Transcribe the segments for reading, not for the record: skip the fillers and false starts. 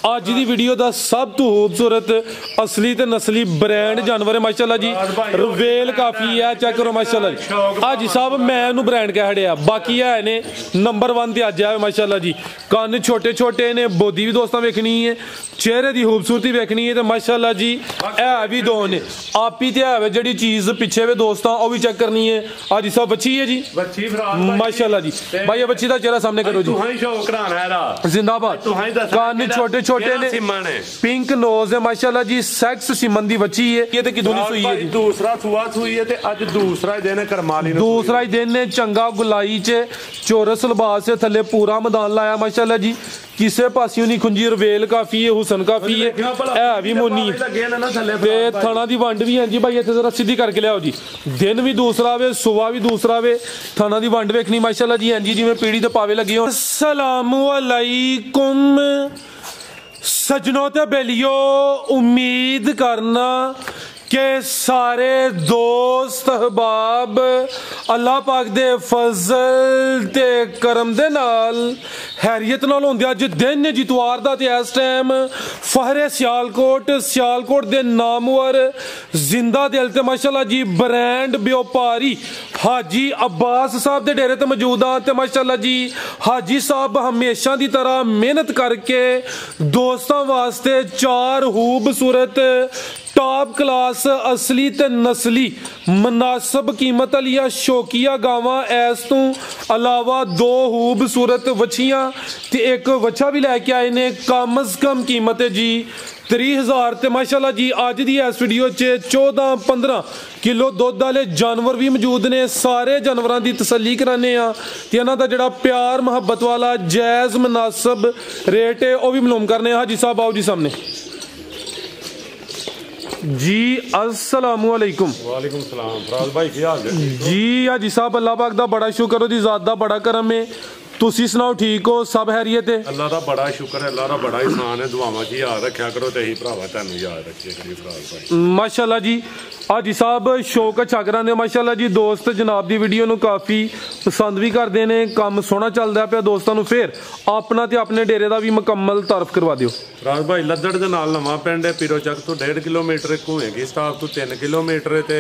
ਅੱਜ ਦੀ ਵੀਡੀਓ ਦਾ ਸਭ ਤੋਂ ਖੂਬਸੂਰਤ असली ਤੇ ਨਸਲੀ ਬ੍ਰਾਂਡ ਜਾਨਵਰ है माशाल्लाह जी। रवेल काफी है, चेक करो माशाल्लाह जी। हाजी साहब मैं उन्होंने ब्रांड कह हड़िया, बाकी है ने नंबर 1 ते अज आए माशाल्लाह जी। कन्न छोटे छोटे ने, बोधी भी दोस्तों वेखनी है, चेहरे की खूबसूरती वेखनी है तो माशाल्लाह जी है भी दो ने आप ही है जी चीज पिछे वे दोस्तों वो भी चेक करनी है। हाजी साहब बच्ची है जी माशाल्लाह जी। भाई ये बच्ची का चेहरा सामने करो जी, जिंदाबाद। कन्न छोटे छोटे ने, पिंक नोज है माशाल्लाह जी। सेक्स सिमन दी बच्ची है, ये तो किदों दी सूई है जी? दूसरा सुआ सूई है ते अज दूसरा दिन है करमाली ने, दूसरा ही दिन ने। चंगा गुलाई च चौरस लिबास से थले पूरा मैदान लाया माशाल्लाह जी। किसे पासियों नहीं खुंजी, रवेल काफी है, हुसन काफी है भी मोनी ते थाना दी वंड भी है जी। भाई इत्थे जरा सीधी करके लियाओ जी। दिन भी दूसरा वे, सुबह भी दूसरा वे, थाना दी वंड वेखनी माशाल्लाह जी। जी जिवें पीढ़ी ते पावे लगे हो। अस्सलामु अलैकुम सजनों ते बेलियो, उम्मीद करना के सारे दोस्त अहबाब अल्लाह पाक दे फजल ते करम दे नाल हैरियत नाल होंदे। अज दिन जितवार दा ते इस टाइम फहरे सियालकोट दे नामवर जिंदा दिल ते माशाल्लाह जी ब्रांड व्यापारी हाजी अब्बास साहब दे डेरे ते मौजूद आ ते माशाल्लाह जी हाजी साहब हमेशा दी तरह मेहनत करके दोस्तों वास्ते 4 खूबसूरत टॉप क्लास असली ते नस्ली मुनासिब कीमत वाली शौकिया गावां ऐस तो अलावा 2 खूबसूरत वछियां ते एक वछा भी लैके आए ने। कम अज कम कीमत है जी 30,000 ते माशाल्लाह जी अज दी इस वीडियो च 14-15 किलो दुध वाले जानवर भी मौजूद ने। सारे जानवरों की तसल्ली कराने ते इन्हां दा जिहड़ा प्यार मुहब्बत वाला जायज़ मुनासिब रेट है वह भी मालूम करने। हाजी साहब आओ जी सामने जी। अस्सलामु अलैकुम। वालेकुम सलाम फराज भाई, की हाल है जी? हाजी साहब अल्लाह पाक दा बड़ा शुक्र, ओदी ज़ात दा बड़ा करम है। तुसी सुनाओ ठीक हो? सब हैरियत है? अल्लाह दा बड़ा शुक्र है, अल्लाह दा बड़ा एहसान है। दुआवां च याद रखा करो ते ही भरावा तैनूं याद रखिए करी फराज भाई माशाल्लाह जी। हाजी साहब शौक अच्छा करांदे माशाल्लाह जी। दोस्त जनाब दी वीडियो नूं काफ़ी पसंद भी करते हैं, काम सोहना चलदा पिया दोस्तों नूं। फिर अपना ते अपने डेरे दा भी मुकम्मल तारफ करवा दिओ। फराज भाई लद्दड़ दे नाल नवां पिंड है, पीरो चक तो 1.5 किलोमीटर, घूएगी स्टाफ तो 3 किलोमीटर ते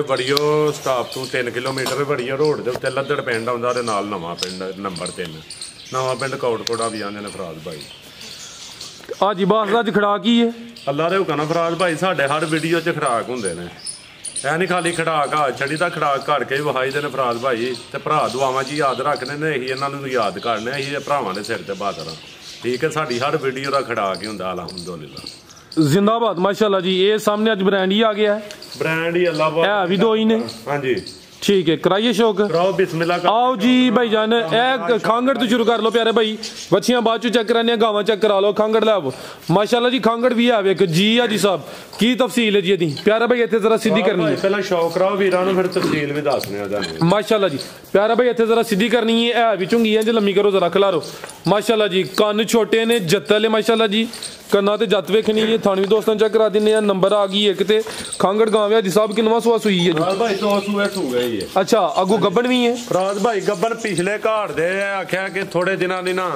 वड़ियो स्टाफ तो 3 किलोमीटर। वड़ियो रोड दे उत्ते लद्दड़ पिंड आउंदा ते नाल नवां पिंड नंबर 3 नवां पिंड कोटकोटा भी आंदे ने फराज भाई। हाजी बास अज खड़ाक ही है? अल्लाह दे हुक्म फराज भाई साडे हर वीडियो च खड़ाक हुंदे ने, ऐ नहीं खाली खड़ाक हाथ छड़ी दा खड़ाक घड़ के विखाई दे ने फराज भाई। ते भरा दुआवां च याद रखने ने, असीं इन्हां नूं याद करने, असीं भरावां दे सिर ते बहादुर हां। ठीक है, साडी हर वीडियो दा खड़ाक ही हुंदा अल्हम्दुलिल्लाह। जिंदाबाद माशाल्लाह जी। ये सामने अज ब्रांड ही आ गया है, ब्रांड ही अल्लाह है भी 2 ही ने। हाँ जी ठीक है, कराइए शौक, कराओ बिस्मिल्लाह। आओ जी भाई जान, ए खांगड़ तो शुरू कर लो प्यारे भाई। बच्चियां बाद चो चेक कराने, गावां चेक करा लो, खांगड़ लै आओ माशाल्लाह जी। खांगड़ भी है एक जी। हाजी साहब की तफसील है जी दी? प्यारा भाई इत्थे जरा सीधी करनी है, पहला शौक कराओ वीरां नूं, फिर तफसील भी दसने आ माशाल्लाह जी। प्यारा भाई इत्थे जरा सीधी करनी है भी चुंगी है, लम्मी करो जरा खलारो माशाल्लाह जी। कन्न छोटे ने, जत्तल है माशाल्लाह जी। कन्ना ते जत वेखनी है, थानी दोस्तों चेक करा दिने। नंबर आ गई एक ते खांगड़ गांव है। हाजी साहब किनवा सुआ सुई है जी? भाई 2 सूए सू गई है। अच्छा अगू गब्बन भी है? फराज भाई गब्बन पिछले घाट दे आख्या कि थोड़े दिनों दी ना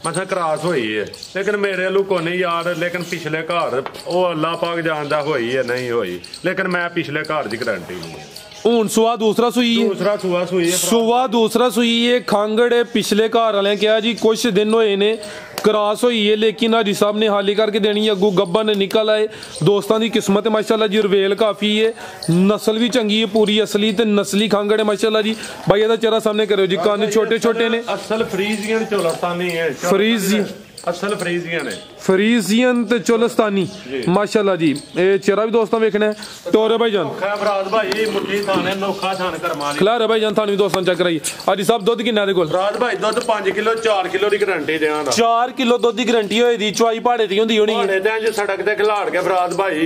मतलब क्रॉस हुई है, लेकिन मेरे लू को नहीं यार। लेकिन पिछले घर वो अल्लाह पाक जानदा हुई है नहीं हुई, लेकिन मैं पिछले घर की गारंटी नहीं है। हूं सुआ दूसरा सुई है? दूसरा सुआ सुई है, सुआ दूसरा सुई है। खांगड़ पिछले घर वाले क्या जी कुछ दिन होए ने क्रॉस हुई है, लेकिन हाजी साहब ने हाली करके देनी है। अगू गब्बन निकल आए। दोस्तों की किस्मत है माशाल्लाह जी। रवेल काफ़ी है, नस्ल भी चंगी है, पूरी असली ते नस्ली खांगड़ है माशाल्लाह जी। भाई ਇਹਦਾ चेहरा सामने करो जी। कान छोटे छोटे ने, असल फ्रीजियन चोलस्तानी है। फ्रीजियन असल फ्रीजियन है, फ्रीजियन ते चोलस्तानी माशाल्लाह जी। ये चेहरा भी दोस्तों वेखना है। टोरे भाई जान फराज भाई मुट्ठी थाने नोखा थान करमाली खिलारे भाई जान थानी दोस्तों चेक कराइए। हाजी साहब दुध किन्ना दे कोल? फराज भाई दुध 5 किलो 4 किलो की गारंटी देना। 4 किलो दुध की गारंटी होई दी। चुआई पहाड़े दी होंदी होनी है, जे सड़क ते खिलाड़ के फराज भाई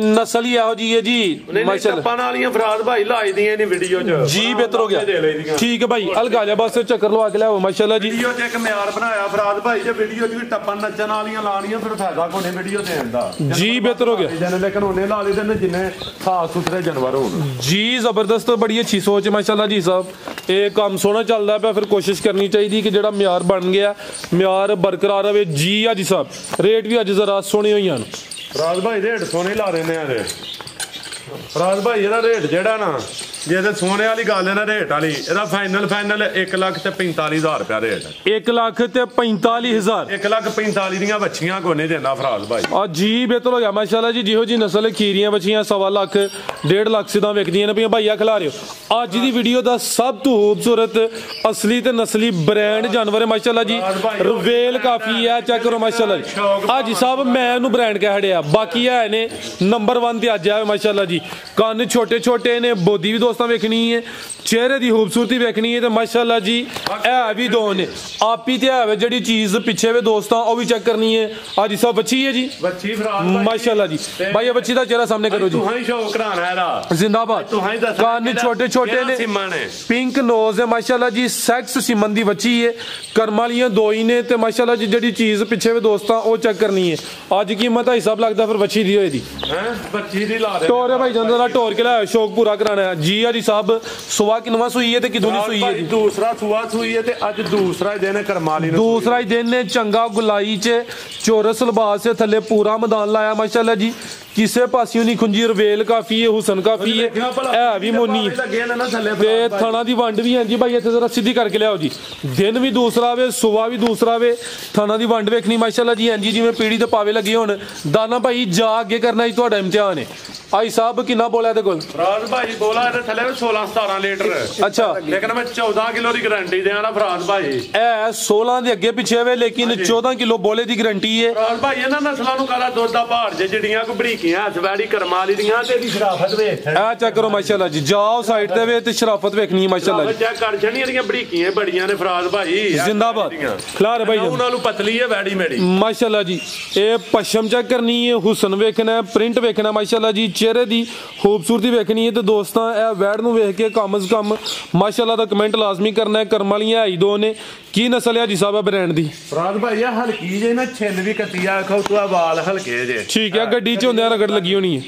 नस्ल ही एहो जी है जी माशाल्लाह। टप्पा नालियां फराज भाई लाई दी नहीं वीडियो च जी। बेहतर हो गया, ठीक है भाई। अलगा जा बस चक्कर लवा के लियाओ माशाल्लाह जी। वीडियो च एक म्यार बनाया फराज भाई, जे वीडियो च ਵੀ ਟੱਪਣ ਨੱਚਣ ਵਾਲੀਆਂ ਲਾਣੀਆਂ ਫਿਰ ਫਾਇਦਾ ਕੋਨੇ ਵੀਡੀਓ ਦੇਣ ਦਾ ਜੀ ਬਿਹਤਰ ਹੋ ਗਿਆ ਜਨ ਲੇਕਿਨ ਉਹਨੇ ਲਾ ਲਈ ਤੇ ਜਿੰਨੇ ਸਾਫ ਸੁਥਰੇ ਜਾਨਵਰ ਹੋਣ ਜੀ ਜ਼ਬਰਦਸਤ ਬੜੀ ਅੱਛੀ ਸੋਚ ਹੈ ਮਾਸ਼ਾਅੱਲਾ ਜੀ ਸਾਹਿਬ ਇਹ ਕੰਮ ਸੋਹਣਾ ਚੱਲਦਾ ਪਿਆ ਫਿਰ ਕੋਸ਼ਿਸ਼ ਕਰਨੀ ਚਾਹੀਦੀ ਕਿ ਜਿਹੜਾ ਮਿਆਰ ਬਣ ਗਿਆ ਮਿਆਰ ਬਰਕਰਾਰ ਰਵੇ ਜੀ ਆ ਜੀ ਸਾਹਿਬ ਰੇਟ ਵੀ ਅੱਜ ਜ਼ਰਾ ਸੋਹਣੇ ਹੋਈਆਂ ਰਾਜ ਭਾਈ ਰੇਟ ਸੋਹਣੇ ਲਾ ਦਿੰਦੇ ਆ ਜੇ ਰਾਜ ਭਾਈ ਇਹਦਾ ਰੇਟ ਜਿਹੜਾ ਨਾ ਜੇ ਤੇ ਸੋਨੇ ਵਾਲੀ ਗੱਲ ਹੈ ਨਾ ਰੇਟ ਵਾਲੀ ਇਹਦਾ ਫਾਈਨਲ 1,45,000 ਰੁਪਇਆ ਰੇਟ 1,45,000 1,45,000 ਦੀਆਂ ਬੱਚੀਆਂ ਕੋਨੇ ਦੇਣਾ ਫਰਾਜ਼ ਭਾਈ ਆ ਜੀ ਬਿਹਤਰ ਹੋ ਗਿਆ ਮਾਸ਼ਾਅੱਲਾ ਜੀ ਜਿਹੋ ਜੀ ਨਸਲ ਖੀਰੀਆਂ ਬੱਚੀਆਂ 1.5 ਲੱਖ 1.5 ਲੱਖ ਸਿੱਧਾ ਵਿਕਦੀਆਂ ਨੇ ਪਈਆਂ ਭਾਈਆ ਖਿਲਾ ਰਹੇ ਹੋ ਅੱਜ ਦੀ ਵੀਡੀਓ ਦਾ ਸਭ ਤੋਂ ਖੂਬਸੂਰਤ ਅਸਲੀ ਤੇ ਨਸਲੀ ਬ੍ਰਾਂਡ ਜਾਨਵਰ ਹੈ ਮਾਸ਼ਾਅੱਲਾ ਜੀ ਰਵੇਲ ਕਾਫੀ ਹੈ ਚੈੱਕ ਕਰੋ ਮਾਸ਼ਾਅੱਲਾ ਜੀ ਅੱਜ ਸਾਹਿਬ ਮੈਂ ਇਹਨੂੰ ਬ੍ਰਾਂਡ ਕਹਿ ਹੜਿਆ ਬਾਕੀ ਹੈ ਨੇ ਨੰਬਰ 1 ਤੇ ਅੱਜ ਆਇਆ ਮਾਸ਼ਾਅੱਲਾ ਜੀ ਕੰਨ ਛੋਟੇ ਛੋਟੇ ਨੇ ਬੋਦੀ ਵੀ ਦੋਸਤਾਂ ਵੇਖਣੀ ਹੈ ਚਿਹਰੇ ਦੀ ਖੂਬਸੂਰਤੀ ਵੇਖਣੀ ਹੈ ਤੇ ਮਾਸ਼ਾਅੱਲਾ ਜੀ ਇਹ ਵੀ ਦੋ ਨੇ ਆਪੀ ਤੇ ਹੈ ਜਿਹੜੀ ਚੀਜ਼ ਪਿੱਛੇ ਵੇ ਦੋਸਤਾਂ ਉਹ ਵੀ ਚੈੱਕ ਕਰਨੀ ਹੈ ਅੱਜ ਸਭ ਬੱਚੀ ਹੈ ਜੀ ਬੱਚੀ ਫਰਾਜ਼ ਭਾਈ ਮਾਸ਼ਾਅੱਲਾ ਜੀ ਭਾਈ ਇਹ ਬੱਚੀ ਦਾ ਚਿਹਰਾ ਸਾਹਮਣੇ ਕਰੋ ਜੀ ਤੁਹਾਂ ਹੀ ਸ਼ੌਕ ਕਰਾਣਾ ਇਹਦਾ ਜ਼ਿੰਦਾਬਾਦ ਕੰਨ ਛੋਟੇ ਛੋਟੇ ਨੇ ਪਿੰਕ ਨੋਜ਼ ਹੈ ਮਾਸ਼ਾਅੱਲਾ ਜੀ ਸੈਕਸ ਸਿਮਨ ਦੀ ਬੱਚੀ ਹੈ ਕਰਮ ਵਾਲੀਆਂ ਦੋ ਹੀ ਨੇ ਤੇ ਮਾਸ਼ਾਅੱਲਾ ਜੀ ਜਿਹੜੀ ਚੀਜ਼ ਪਿੱਛੇ ਵੇ ਦੋਸਤਾਂ ਉਹ ਚੈੱਕ ਕਰਨੀ ਹੈ ਅੱਜ ਕੀਮਤ ਹਿਸਾਬ ਲੱਗਦਾ ਫਿਰ ਬੱਚੀ ਦੀ ਹੋਏ ਦੀ ਹੈ ਬੱਚੀ ਦੀ ਲਾ ਦੇ ਟੋਰੇ ਭਾਈ ਜਾਂਦਾ ਦਾ ਟੋਰ ਕੇ ਲਾਇਆ ਸ਼ੌਕ ਪੂਰਾ ਕਰਾਣਾ ਜੀ ਆ ਜੀ ਸਾਹਿਬ ਸੁਆ ਕਿਨਵਾ ਸੂਈ ਹੈ ਤੇ ਕਿਦੋਂ ਨਹੀਂ ਸੂਈ ਹੈ ਜੀ ਦੂਸਰਾ ਸੁਆ ਸੂਈ ਹੈ ਤੇ ਅੱਜ ਦੂਸਰਾ ਦਿਨ ਕਰਮਾਲੀ ਨੂੰ ਦੂਸਰਾ ਹੀ ਦਿਨ ਨੇ ਚੰਗਾ ਗੁਲਾਈ ਚ ਚੋਰਸ ਲਿਬਾਸ ਦੇ ਥੱਲੇ ਪੂਰਾ ਮੈਦਾਨ ਲਾਇਆ ਮਾਸ਼ਾਅੱਲਾ ਜੀ ਕਿਸੇ ਪਾਸਿਓਂ ਨਹੀਂ ਖੁੰਜੀ ਰਵੇਲ ਕਾਫੀ ਹੈ ਹੁਸਨ ਕਾਫੀ ਹੈ ਇਹ ਵੀ ਮੋਨੀ ਤੇ ਥਾਣਾ ਦੀ ਵੰਡ ਵੀ ਹੈ ਜੀ ਭਾਈ ਇੱਥੇ ਜ਼ਰਾ ਸਿੱਧੀ ਕਰਕੇ ਲਿਆਓ ਜੀ ਦਿਨ ਵੀ ਦੂਸਰਾ ਵੇ ਸੁਆ ਵੀ ਦੂਸਰਾ ਵੇ ਥਾਣਾ ਦੀ ਵੰਡ ਵੇਖਣੀ ਮਾਸ਼ਾਅੱਲਾ ਜੀ ਹਾਂਜੀ ਜਿਵੇਂ ਪੀੜੀ ਤੇ ਪਾਵੇ ਲੱਗੇ ਹੁਣ ਦਾਨਾ ਭਾਈ ਜਾ ਅੱਗੇ ਕਰਨਾ ਜੀ ਤੁਹਾਡਾ ਇਮਤਿਹਾਨ ਹੈ ਆਈ ਸਾਹਿਬ ਕਿੰਨਾ ਬੋਲਿਆ ਤੇ ਕੋਲ ਫਰਾਜ਼ ਭਾਈ ਬੋਲਾ ਇਹਦੇ ਥੱਲੇ 16-17 ਲੀਟਰ ਅੱਛਾ ਲੇਕਿਨ ਮੈਂ 14 ਕਿਲੋ ਦੀ ਗਾਰੰਟੀ ਦੇਣਾ ਨਾ ਫਰਾਜ਼ ਭਾਈ ਇਹ 16 ਦੇ ਅੱਗੇ ਪਿੱਛੇ ਵੇ ਲੇਕਿਨ 14 ਕਿਲੋ ਬੋਲੇ ਦੀ ਗਾਰੰਟੀ ਹੈ ਫਰਾਜ਼ ਭਾਈ ਇਹਨਾਂ ਨਸਲਾਂ ਨੂੰ ਕਾਲਾ ਦੁੱਧ ਦਾ ਭਾਰ ਜੇ ਜਿਹੜੀਆਂ ਕੋ ਬੜੀਕੀਆਂ ਹੱਥਵੈੜੀ ਕਰਮਾਲੀ ਦੀਆਂ ਤੇ ਇਹਦੀ ਸ਼ਰਾਫਤ ਵੇਖ ਆ ਚੈੱਕ ਕਰੋ ਮਾਸ਼ਾਅੱਲਾ ਜੀ ਜਾਓ ਸਾਈਡ ਤੇ ਵੇ ਤੇ ਸ਼ਰਾਫਤ ਵੇਖਣੀ ਹੈ ਮਾਸ਼ਾਅੱਲਾ ਜੀ ਚੈੱਕ ਕਰ ਛੜੀਆਂ ਦੀਆਂ ਬੜੀਕੀਆਂ ਬੜੀਆਂ ਨੇ ਫਰਾਜ਼ ਭਾਈ ਜ਼ਿੰਦਾਬਾਦ ਖਲਾਰ ਭਾਈ ਉਹਨਾਂ ਨੂੰ ਪਤਲੀ ਹੈ ਵੈੜੀ ਮੇੜੀ ਮਾਸ਼ਾਅੱਲਾ ਜੀ ਇਹ ਪਸ਼ਮ ਚੈੱਕ ਕਰਨੀ ਹੈ ਹੁਸਨ ਵੇਖਣਾ ਪ੍ਰਿੰਟ ਵੇਖਣਾ ਮਾਸ਼ਾਅੱਲਾ ਜੀ ਚਿਹਰੇ ਦੀ ਖੂਬਸੂਰਤੀ ਵੇਖਣੀ ਹੈ ਤੇ ਦੋਸਤਾਂ ਇਹ ਵੈੜ ਨੂੰ ਵੇਖ ਕੇ ਕਮ ਸੇ ਕਮ ਮਾਸ਼ਾਅੱਲਾ ਦਾ ਕਮੈਂਟ ਲਾਜ਼ਮੀ ਕਰਨਾ ਹੈ ਕਰਮ ਵਾਲੀਆਂ ਹੈ ਦੋ ਨੇ ਕੀ ਨਸਲ ਹੈ ਜੀ ਸਾਹਿਬ ਬ੍ਰਾਂਡ ਦੀ ਫਰਾਜ਼ ਭਾਈ ਇਹ ਹਲਕੀ ਜੇ ਨਾ ਛਿੱਲ ਵੀ ਕੱਤੀਆ ਖੌਤੂਆ ਵਾਲ ਹਲਕੇ ਜੇ ਠੀਕ ਹੈ ਗੱਡੀ ਚ ਹੁੰਦਿਆਂ ਰਗੜ ਲੱਗੀ ਹੋਣੀ ਹੈ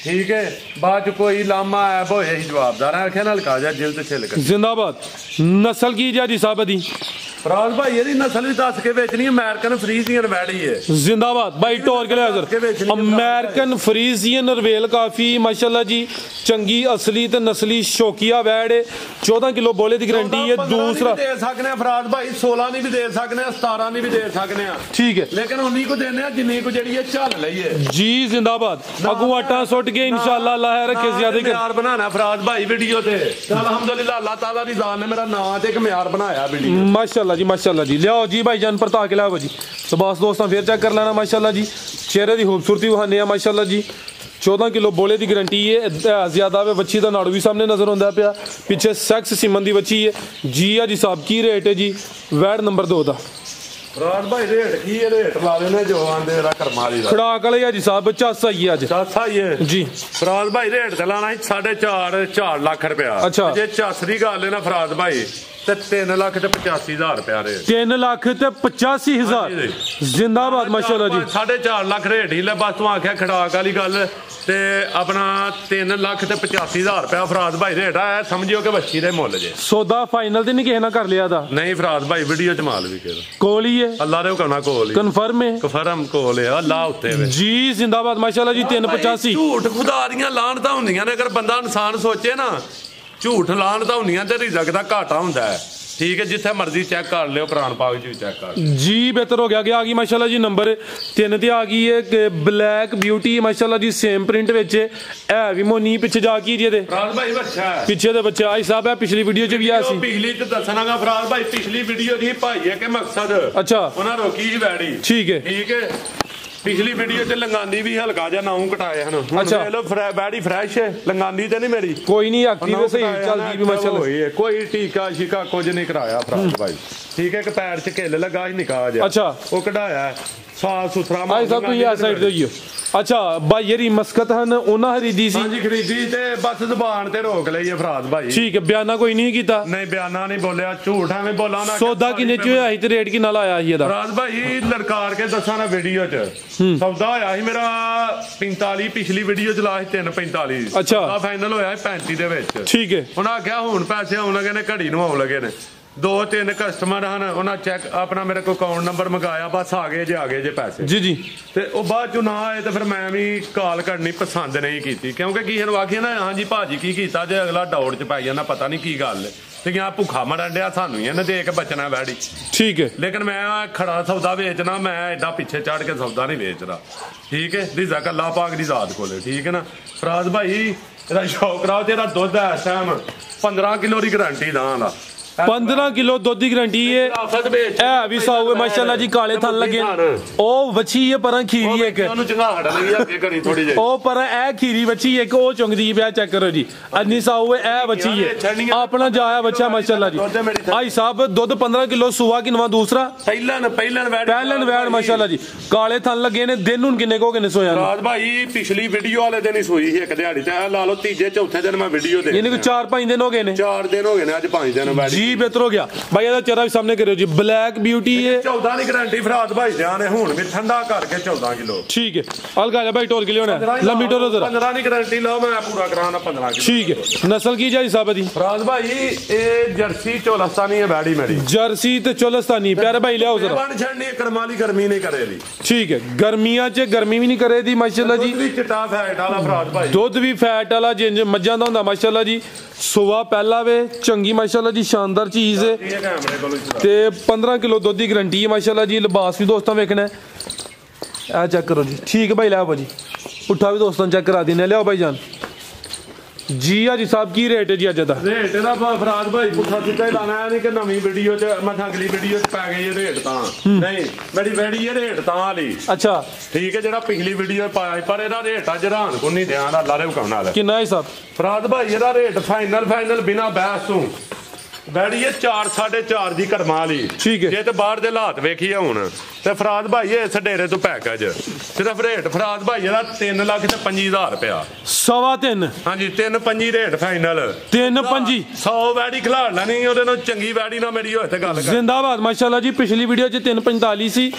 ਠੀਕ ਹੈ ਬਾਅਦ ਚ ਕੋਈ ਲਾਮਾ ਐ ਹੋਏ ਹੀ ਜਵਾਬਦਾਰ ਹੈ ਆਖਿਆ ਹਲਕਾ ਜਾ ਜਿਲ ਤੇ ਛਿੱਲ ਜ਼ਿੰਦਾਬਾਦ ਨਸਲ ਕੀ ਜੀ ਸਾਹਿਬ ਦੀ ਫਰਾਜ਼ ਭਾਈ ਇਹਦੀ ਨਸਲ ਵੀ ਦੱਸ ਕੇ ਵੇਚਣੀ ਅਮਰੀਕਨ ਫਰੀਜ਼ੀਅਨ ਵੈੜੀ ਹੈ ਜ਼ਿੰਦਾਬਾਦ ਭਾਈ ਟੋਰ ਕੇ ਲਿਆ ਸਰ ਅਮਰੀਕਨ ਫਰੀਜ਼ੀਅਨ ਰਵੇਲ ਕਾਫੀ ਮਾਸ਼ਾਅੱਲਾ ਜੀ ਚੰਗੀ ਅਸਲੀ ਤੇ ਨਸਲੀ ਸ਼ੌਕੀਆ ਵੈੜ 14 ਕਿਲੋ ਬੋਲੇ ਦੀ ਗਾਰੰਟੀ ਹੈ ਦੂਸਰਾ ਦੇ ਸਕਨੇ ਆ ਫਰਾਜ਼ ਭਾਈ 16 ਨਹੀਂ ਵੀ ਦੇ ਸਕਨੇ ਆ 17 ਨਹੀਂ ਵੀ ਦੇ ਸਕਨੇ ਆ ਠੀਕ ਹੈ ਲੇਕਿਨ ਉਨੀ ਕੋ ਦੇਨੇ ਆ ਜਿੰਨੀ ਕੋ ਜਿਹੜੀ ਹੈ ਝੱਲ ਲਈਏ ਜੀ ਜ਼ਿੰਦਾਬਾਦ ਅਗੂ ਆਟਾ ਸੁੱਟ ਕੇ ਇਨਸ਼ਾਅੱਲਾ ਅੱਲਾਹ ਰੱਖੇ ਜ਼ਿਆਦਾ ਮਿਆਰ ਬਣਾਣਾ ਫਰਾਜ਼ ਭਾਈ ਵੀਡੀਓ ਤੇ ਅਲਹਮਦੁਲਿਲਾ ਅੱਲਾਹ ਤਾਲਾ ਦੀ ਜ਼ਾਨ ਨੇ ਮੇਰਾ ਨਾਂ ਤੇ ਇੱਕ ਮਿਆਰ ਬਣਾਇਆ ਵੀਡੀਓ ਮਾਸ਼ਾਅੱਲਾ ਜੀ ਮਾਸ਼ਾਅੱਲਾ ਜੀ ਲਿਆਓ ਜੀ ਭਾਈ ਜਾਨ ਪਰਤਾ ਕੇ ਲਿਆਓ ਜੀ तो बस दोस्तों फिर चेक कर लेना माशाल्लाह जी चेहरे की खूबसूरती वहाने माशाल्लाह जी 14 किलो बोले की गारंटी है ज्यादा वे बच्ची का नाड़ू भी सामने नजर आता पाया पिछे सैक्स सिमन की बच्ची है जी है जी साहब की रेट है जी वैड नंबर 2 का फराज भाई रेट की है रेट ला देने जो आंदे रा करमाली दा खड़ाक वाले जी साहब 85 ही है आज 85 ही है जी फराज भाई रेट ते लाना 4.5 लाख रुपया अच्छा जे 84 गल है ना फराज भाई ਤੇ 3,85,000 ਰੁਪਿਆ ਰੇਟ 3,85,000 ਜ਼ਿੰਦਾਬਾਦ ਮਾਸ਼ਾਅੱਲਾ ਜੀ 4.5 ਲੱਖ ਰੇਟ ਹੀ ਲੈ ਬਸ ਤੂੰ ਆਖਿਆ ਖੜਾਕ ਵਾਲੀ ਗੱਲ ਤੇ ਆਪਣਾ 3,85,000 ਰੁਪਿਆ ਫਰਾਜ਼ ਭਾਈ ਰੇਟ ਆ ਸਮਝਿਓ ਕਿ ਬੱਚੀ ਦੇ ਮੁੱਲ ਜੇ ਸੌਦਾ ਫਾਈਨਲ ਤੇ ਨਹੀਂ ਕਿਸੇ ਨਾਲ ਕਰ ਲਿਆ ਦਾ ਨਹੀਂ ਫਰਾਜ਼ ਭਾਈ ਵੀਡੀਓ ਚ ਮਾਲ ਵੀ ਕਿਹਦਾ ਕੋਲ ਹੀ ਹੈ ਅੱਲਾਹ ਦੇ ਹੁਕਮ ਨਾਲ ਕੋਲ ਹੀ ਕਨਫਰਮ ਹੈ ਕਨਫਰਮ ਕੋਲ ਹੈ ਅੱਲਾਹ ਉੱਤੇ ਵੇ ਜੀ ਜ਼ਿੰਦਾਬਾਦ ਮਾਸ਼ਾਅੱਲਾ ਜੀ 385 ਝੂਠ ਖੁਦਾ ਦੀਆਂ ਲਾਹਣਤਾਂ ਹੁੰਦੀਆਂ ਨੇ ਅਗਰ ਬੰਦਾ ਇਨਸਾਨ ਸੋਚੇ ਨਾ ਝੂਠ ਲਾਹਣਤਾਂ ਹੁੰਦੀਆਂ ਤੇ ਰਿਜ਼ਕ ਦਾ ਘਾਟਾ ਹੁੰਦਾ ਹੈ ठीक है जिथे मर्जी चेक कर लियो कुरान पाक जी चेक कर जी बेहतर हो गया आ गई माशाल्लाह जी नंबर 3 ते आ गई है ब्लैक ब्यूटी माशाल्लाह जी सेम प्रिंट विच है भी मोनी पीछे जा की जे फराज भाई बच्चा है पीछे दे बच्चा आई साहब है पिछली वीडियो च भी आया सी पिछली च दसनागा फराज भाई पिछली वीडियो दी भाई है के मकसद अच्छा उन्हां रोकी ही वैड़ी ठीक है पिछली वीडियो च लंगानी भी हल्का जा नाऊ कटाए हैं अच्छा लो बैडी फ्रेश है लंगानी ते नहीं मेरी कोई नहीं एक्टिव है सही चलदी भी माशाल्लाह कोई टीका शिका कुछ नहीं कराया फराज भाई ਠੀਕ ਹੈ ਇੱਕ ਪੈਰ 'ਚ ਕਿੱਲ ਲੱਗਾ ਸੀ ਨਿਕਾ ਜਿਹਾ ਅੱਛਾ ਉਹ ਕਢਾਇਆ ਸਾਫ ਸੁਥਰਾ ਭਾਈ ਸਾਹਿਬ ਤੁਸੀਂ ਆ ਸਾਈਡ ਤੇ ਹੋਈਓ ਅੱਛਾ ਬਾਈ ਜਿਹੜੀ ਮਸਕਤ ਹਨ ਉਹਨਾਂ ਖਰੀਦੀ ਸੀ ਹਾਂਜੀ ਖਰੀਦੀ ਤੇ ਬਸ ਜ਼ਬਾਨ ਤੇ ਰੋਕ ਲਈ ਹੈ ਫਰਾਦ ਭਾਈ ਠੀਕ ਹੈ ਬਿਆਨਾ ਕੋਈ ਨਹੀਂ ਕੀਤਾ ਨਹੀਂ ਬਿਆਨਾ ਨਹੀਂ ਬੋਲਿਆ ਝੂਠ ਐਵੇਂ ਬੋਲਾਂ ਨਾ ਸੌਦਾ ਕਿੰਨੇ ਚ ਹੋਇਆ ਸੀ ਤੇ ਰੇਟ ਕਿੰਨਾ ਲਾਇਆ ਸੀ ਇਹਦਾ ਫਰਾਦ ਭਾਈ ਲੜਕਾਰ ਕੇ ਦੱਸਾਂ ਨਾ ਵੀਡੀਓ 'ਚ ਸੌਦਾ ਹੋਇਆ ਸੀ ਮੇਰਾ 45 ਪਿਛਲੀ ਵੀਡੀਓ 'ਚ ਲਾ ਸੀ 345 ਅੱਛਾ ਫਾਈਨਲ ਹੋਇਆ 35 ਦੇ ਵਿੱਚ ਠੀਕ ਹੈ ਉਹਨਾਂ ਆਖਿਆ ਹੁਣ ਪੈਸੇ ਆਉਣ ਲੱਗੇ ਨੇ ਘੜੀ ਨੂੰ ਆਉਣ ਲੱਗੇ ਨੇ 2-3 ਕਸਟਮਰ ਹਨ ਉਹਨਾਂ ਚੈੱਕ ਆਪਣਾ ਮੇਰੇ ਕੋਲ ਅਕਾਊਂਟ ਨੰਬਰ ਮੰਗਾਇਆ ਬਸ ਆ ਗਏ ਜੇ ਪੈਸੇ ਜੀ ਜੀ ਤੇ ਉਹ ਬਾਅਦ ਚੋਂ ਨਾ ਆਏ ਤੇ ਫਿਰ ਮੈਂ ਵੀ ਕਾਲ ਕਰਨੀ ਪਸੰਦ ਨਹੀਂ ਕੀਤੀ ਕਿਉਂਕਿ ਕੀ ਹਰਵਾਖੀ ਨਾ ਹਾਂਜੀ ਭਾਜੀ ਕੀ ਕੀਤਾ ਜੇ ਅਗਲਾ ਦੌੜ 'ਚ ਪੈ ਜਾਂਦਾ ਪਤਾ ਨਹੀਂ ਕੀ ਗੱਲ ਤੇ ਜਾਂ ਭੁੱਖਾ ਮਰਨ ਡਿਆ ਸਾਨੂੰ ਹੀ ਇਹਨੇ ਦੇ ਕੇ ਬਚਣਾ ਵੈੜੀ ਠੀਕ ਹੈ ਲੇਕਿਨ ਮੈਂ ਖੜਾ ਸੌਦਾ ਵੇਚਣਾ ਮੈਂ ਐਡਾ ਪਿੱਛੇ ਚੜ ਕੇ ਸੌਦਾ ਨਹੀਂ ਵੇਚਦਾ ਠੀਕ ਹੈ ਰਿਜ਼ਾ ਅੱਲਾਹ ਪਾਕ ਦੀ ਜ਼ਾਤ ਕੋਲੇ ਠੀਕ ਹੈ ਨਾ ਫਰਾਜ਼ ਭਾਈ ਇਹਦਾ ਸ਼ੌਕ ਰਾਓ ਤੇਰਾ ਦੁੱਧ ਹੈ ਇਸ ਟਾਈਮ 15 ਕਿਲੋ ਦੀ ਗਾਰੰਟੀ ਦਾਂ ਦਾ 15 ਕਿਲੋ ਦੁੱਧ ਦੀ ਗਰੰਟੀ ਹੈ ਇਹ ਵੀ ਸਾਊ ਮਾਸ਼ਾਅੱਲਾ ਜੀ ਕਾਲੇ ਥਣ ਲੱਗੇ ਉਹ ਵੱਛੀ ਹੈ ਪਰਾਂ ਖੀਰੀ ਇੱਕ ਉਹਨੂੰ ਚੰਗਾੜ ਲਈ ਅੱਗੇ ਕਰੀ ਥੋੜੀ ਜਿਹੀ ਉਹ ਪਰ ਇਹ ਖੀਰੀ ਵੱਛੀ ਇੱਕ ਉਹ ਚੁੰਗਦੀ ਪਿਆ ਚੈੱਕ ਕਰੋ ਜੀ ਅੰਨੀ ਸਾਊ ਇਹ ਵੱਛੀ ਹੈ ਆਪਣਾ ਜਾਇਆ ਬੱਚਾ ਮਾਸ਼ਾਅੱਲਾ ਜੀ ਭਾਈ ਸਾਹਿਬ ਦੁੱਧ 15 ਕਿਲੋ ਸੂਆ ਕਿਨਵਾ ਦੂਸਰਾ ਪਹਿਲਨ ਵੈੜ ਮਾਸ਼ਾਅੱਲਾ ਜੀ ਕਾਲੇ ਥਣ ਲੱਗੇ ਨੇ ਦਿਨ ਹੁਣ ਕਿੰਨੇ ਕੋ ਕਿੰਨੇ ਸੋਇਆ ਰਾਤ ਭਾਈ ਪਿਛਲੀ ਵੀਡੀਓ ਵਾਲੇ ਦਿਨ ਹੀ ਸੋਈ ਸੀ ਇੱਕ ਦਿਹਾੜੀ ਤੇ ਲਾ ਲਓ ਤੀਜੇ ਚੌਥੇ ਦਿਨ ਮੈਂ ਵੀਡੀਓ ਦੇ ਯਾਨੀ ਕਿ 4-5 ਦਿਨ ਹੋ ਗਏ ਨੇ 4 ਦਿਨ ਹੋ ਗਏ ਨੇ ਅੱਜ 5 ਦਿਨ ਬਾਅਦ ਜੀ ਬਿਹਤਰ ਹੋ ਗਿਆ ਭਾਈ ਇਹਦਾ ਚਿਹਰਾ ਵੀ ਸਾਹਮਣੇ ਕਰਿਓ ਜੀ ਬਲੈਕ ਬਿਊਟੀ ਹੈ 14 ਦੀ ਗਾਰੰਟੀ ਫਰਾਦ ਭਾਈ ਜਾਨ ਹੈ ਹੁਣ ਵੀ ਠੰਡਾ ਕਰਕੇ 14 ਕਿਲੋ ਠੀਕ ਹੈ ਅਲਗਾ ਜਾ ਭਾਈ ਟੋਲ ਕੇ ਲਿਆਉਣਾ ਲੰਮੀ ਟੋਲ ਜ਼ਰਾ 15 ਦੀ ਗਾਰੰਟੀ ਲਾਓ ਮੈਂ ਪੂਰਾ ਕਰਾਣਾ 15 ਕਿਲੋ ਠੀਕ ਹੈ ਨਸਲ ਕੀ ਜਾਈ ਸਾਹਿਬ ਦੀ ਫਰਾਦ ਭਾਈ ਇਹ ਜਰਸੀ ਚੋਲਸਤਾਨੀ ਹੈ ਬੈੜੀ ਮੇਰੀ ਜਰਸੀ ਤੇ ਚੋਲਸਤਾਨੀ ਪਿਆਰੇ ਭਾਈ ਲਿਆਓ ਜ਼ਰਾ ਬਣ ਛੱਡਣੀ ਕਰਮਾਲੀ ਗਰਮੀ ਨਹੀਂ ਕਰੇਲੀ ਠੀਕ ਹੈ ਗਰਮੀਆਂ 'ਚ ਗਰਮੀ ਵੀ ਨਹੀਂ ਕਰੇਦੀ ਮਾਸ਼ਾਅੱਲਾ ਜੀ ਦੁੱਧ ਵੀ ਚਿੱਟਾ ਫੈਟ ਵਾਲਾ ਫਰਾਦ ਭਾਈ ਦੁੱਧ ਵੀ ਫੈਟ ਵਾਲਾ ਜਿੰਜ ਮੱਝਾਂ ਦਾ ਹੁੰਦਾ ਮਾਸ਼ਾਅੱਲਾ ਜੀ ਸੁਆ ਪਹਿਲਾ ਵੇ ਚੰਗੀ ਮਾਸ਼ਾਅੱਲਾ ਜੀ ਸ਼ਾਨਦਾਰ ਚੀਜ਼ ਹੈ ਤੇ 15 ਕਿਲੋ ਦੁੱਧ ਦੀ ਗਾਰੰਟੀ ਹੈ ਮਾਸ਼ਾਅੱਲਾ ਜੀ ਲਿਬਾਸ ਵੀ ਦੋਸਤਾਂ ਵੇਖਣਾ ਆ ਚੈੱਕ ਕਰੋ ਜੀ ਠੀਕ ਹੈ ਭਾਈ ਲਿਆਓ ਭਾਜੀ ਪੁੱਠਾ ਵੀ ਦੋਸਤਾਂ ਚੈੱਕ ਕਰਾ ਦਿੰਨੇ ਲਿਆਓ ਭਾਈ ਜਾਨ ਜੀ ਹਾਜੀ ਸਾਹਿਬ ਕੀ ਰੇਟ ਹੈ ਜੀ ਅੱਜ ਦਾ ਰੇਟ ਇਹਦਾ ਫਰਾਦ ਭਾਈ ਪੁੱਠਾ ਸਿੱਧਾ ਹੀ ਲਾਣਾ ਹੈ ਨਹੀਂ ਕਿ ਨਵੀਂ ਵੀਡੀਓ 'ਚ ਮੈਂ ਅਗਲੀ ਵੀਡੀਓ 'ਚ ਪੈ ਗਈ ਰੇਟ ਤਾਂ ਨਹੀਂ ਮੇਰੀ ਵੈੜੀ ਹੈ ਰੇਟ ਤਾਂ ਵਾਲੀ ਅੱਛਾ ਠੀਕ ਹੈ ਜਿਹੜਾ ਪਿਛਲੀ ਵੀਡੀਓ ਪਾਇਆ ਪਰ ਇਹਦਾ ਰੇਟ ਅੱਜ ਹੈਰਾਨ ਕੋ ਨਹੀਂ ਧਿਆਨ ਅੱਲਾ ਦੇ ਹੁਕਮ ਨਾਲ ਕਿੰਨਾ ਹੈ ਸਾਹਿਬ ਫਰਾਦ ਭਾਈ ਇਹਦਾ ਰੇਟ ਫਾਈਨਲ ਬਿਨਾ ਬਹਿਸ ਤੋਂ ਬੈੜੀ 4 4.5 ਦੀ ਕਰਮਾਂ ਵਾਲੀ ਠੀਕ ਹੈ ਜੇ ਤੇ ਬਾਹਰ ਦੇ ਹਾਲਾਤ ਵੇਖੀਏ ਹੁਣ ਤੇ ਫਰਾਦ ਭਾਈ ਇਸ ਡੇਰੇ ਤੋਂ ਪੈਕੇਜ ਸਿਰਫ ਰੇਟ ਫਰਾਦ ਭਾਈ ਇਹਦਾ 3 ਲੱਖ ਤੇ 25,000 ਰੁਪਇਆ 3.25 ਹਾਂਜੀ 3.25 ਰੇਟ ਫਾਈਨਲ 3.25 100 ਵੈੜੀ ਖਿਲਾੜ ਲੈਣੀ ਉਹਦੇ ਨਾਲ ਚੰਗੀ ਵੈੜੀ ਨਾਲ ਮੇਰੀ ਹੋਏ ਤੇ ਗੱਲ ਕਰ ਜ਼ਿੰਦਾਬਾਦ ਮਾਸ਼ਾਅੱਲਾ ਜੀ ਪਿਛਲੀ ਵੀਡੀਓ 'ਚ 3.45 ਸੀ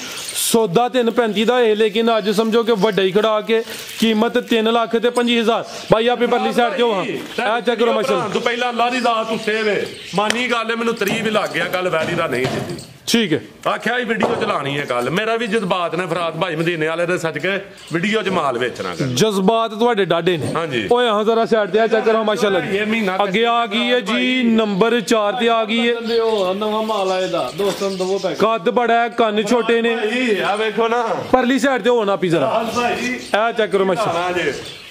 ਸੌਦਾ 3.35 ਦਾ ਇਹ ਲੇਕਿਨ ਅੱਜ ਸਮਝੋ ਕਿ ਵੱਡਾ ਹੀ ਖੜਾ ਕੇ ਕੀਮਤ 3 ਲੱਖ ਤੇ 25,000 ਭਾਈ ਆਪੇ ਪਰਲੀ ਸਾਈਡ ਤੇ ਹੋ ਹਾਂ ਇਹ ਚੈੱਕ ਕਰੋ ਮਾਸ਼ਾਅੱਲਾ ਤੂੰ ਪਹਿਲਾਂ ਅੱਲਾ ਦੀ ਜ਼ਾਤ ਉੱਤੇ ਵੇ ਮਾਨੀ ਗੱਲ ਹੈ ਮੈਨੂੰ 3 ਵੀ ਲੱਗ ਗਿਆ ਕੱਲ ਵੈੜੀ ਦਾ ਨਹੀਂ ਦਿੱਤੀ ਠੀਕ ਹੈ ਆਖਿਆ ਹੀ ਵੀਡੀਓ ਚਲਾਣੀ ਹੈ ਕੱਲ ਮੇਰਾ ਵੀ ਜਜ਼ਬਾਤ ਨੇ ਫਰਾਦ ਭਾਈ ਮਦੀਨੇ ਵਾਲੇ ਦੇ ਸੱਜ ਕੇ ਵੀਡੀਓ 'ਚ ਮਾਲ ਵੇਚਣਾ ਕਰ ਜਜ਼ਬਾਤ ਤੁਹਾਡੇ ਡਾਡੇ ਨੇ ਹਾਂਜੀ ਓਏ ਹਾਂ ਜ਼ਰਾ ਸਾਈਡ ਤੇ ਆ ਚੈੱਕ ਕਰੋ ਮਾਸ਼ਾਅੱਲਾ ਜੀ ਅੱਗੇ ਆ ਗਈ ਹੈ ਜੀ ਨੰਬਰ 4 ਤੇ ਆ ਗਈ ਹੈ ਨਵਾਂ ਮਾਲ ਆਇਆ ਦਾ ਦੋਸਤਾਂ ਨੂੰ ਦਵੋ ਪੈਕ ਕੱਦ ਬੜਾ ਹੈ ਕੰਨ ਛੋਟੇ ਨੇ ਆ ਵੇਖੋ ਨਾ ਪਰਲੀ ਸਾਈਡ ਤੇ ਹੋਣਾ ਪੀ ਜ਼ਰਾ ਭਾਈ ਇਹ ਚੈੱਕ ਕਰੋ ਮਾਸ਼ਾਅੱਲਾ